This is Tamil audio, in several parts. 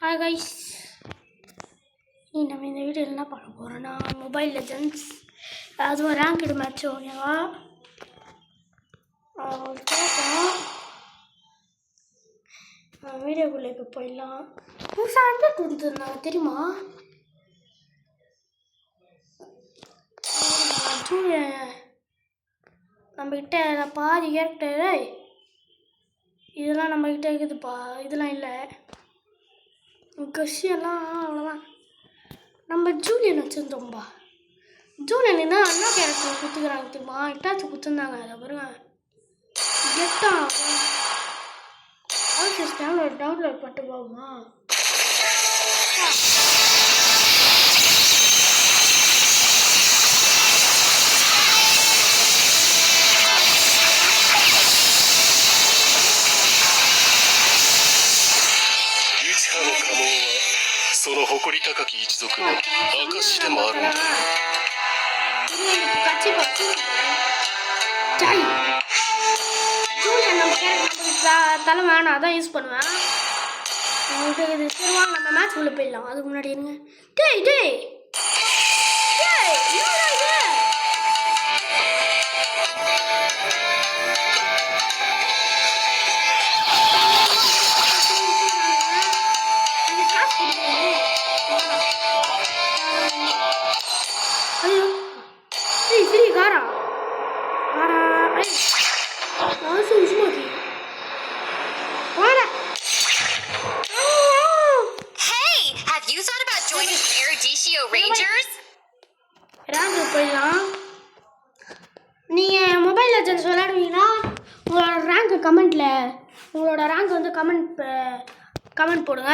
ஹாய் கைஸ், நம்ம இந்த வீடியோ என்ன பார்க்க போகிறோன்னா மொபைல் லெஜெண்ட்ஸ், அதுவும் ரேங்க்டு மேட்ச். ஓகேவா, கேட்போம். வீடியோக்குள்ளே இப்போ போயிடலாம். புதுசாக அப்டேட் கொடுத்துருந்தாங்க தெரியுமா? நம்மக்கிட்ட பாதி கேரக்டரு இதெல்லாம் நம்மக்கிட்ட இருக்குதுப்பா. இதெல்லாம் இல்லை, கஷியெல்லாம் அவ்வளோதான். நம்ம ஜூலியன் வச்சுருந்தோம்பா. ஜூலியன் என்ன அண்ணா கேரக்டர் கொடுத்துக்கிறாங்க தெரியுமா? இட்டாச்சு கொடுத்துருந்தாங்க. அதை பாருங்க, கெட்டான். டவுன்லோட் பண்ணிட்டு போகுமா? தலை வேணாம், அதான் யூஸ் பண்ணுவேன். இது சரி, வாங்க நம்ம மேட்ச் உள்ள போயிடலாம். அதுக்கு முன்னாடி இருங்க. டேய் டேய் போயிடலாம். நீங்கள் மொபைல் லெஜெண்ட்ஸ் விளையாடுவீங்கன்னா உங்களோட ரேங்க்கு உங்களோட ரேங்க் வந்து கமெண்ட் போடுங்க.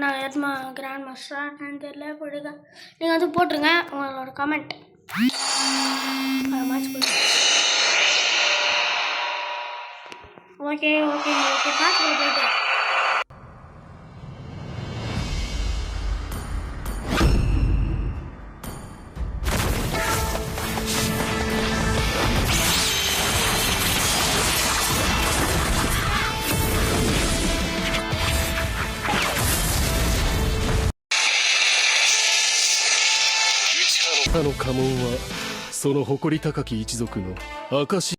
நான் எதுமா கிராண்ட் மாஸ்டரா என்னன்னு தெரியல, போடுங்க. நீங்கள் வந்து போட்டுருங்க உங்களோட கமெண்ட். மேட்ச் போடுங்க. ஓகே ஓகே ஓகே மேட்ச் போயிட்டுの家紋はその誇り高き一族の証。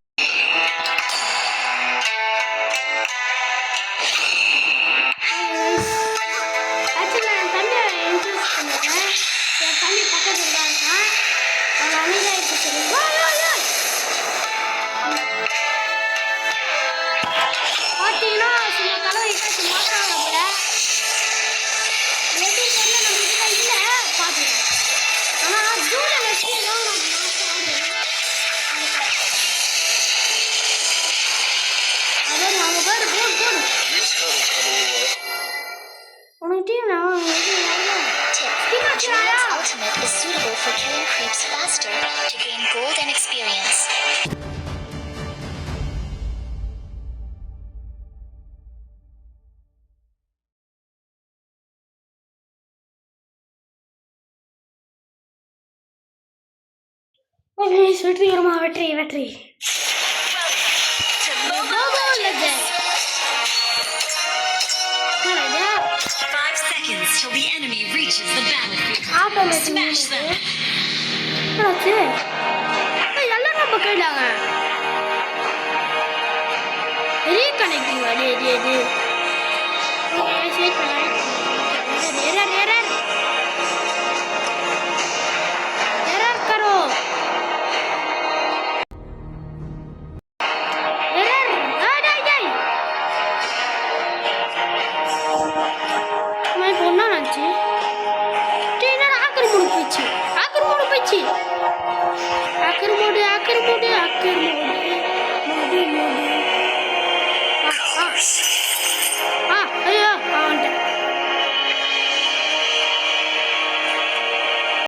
Julian's ultimate is suitable for killing creeps faster to gain gold and experience. Okay, வெற்றி. Till the enemy reaches the battlefield. Smash them. எல்லாம் நம்ம கையிலாங்க. ரீகனெக்டிங்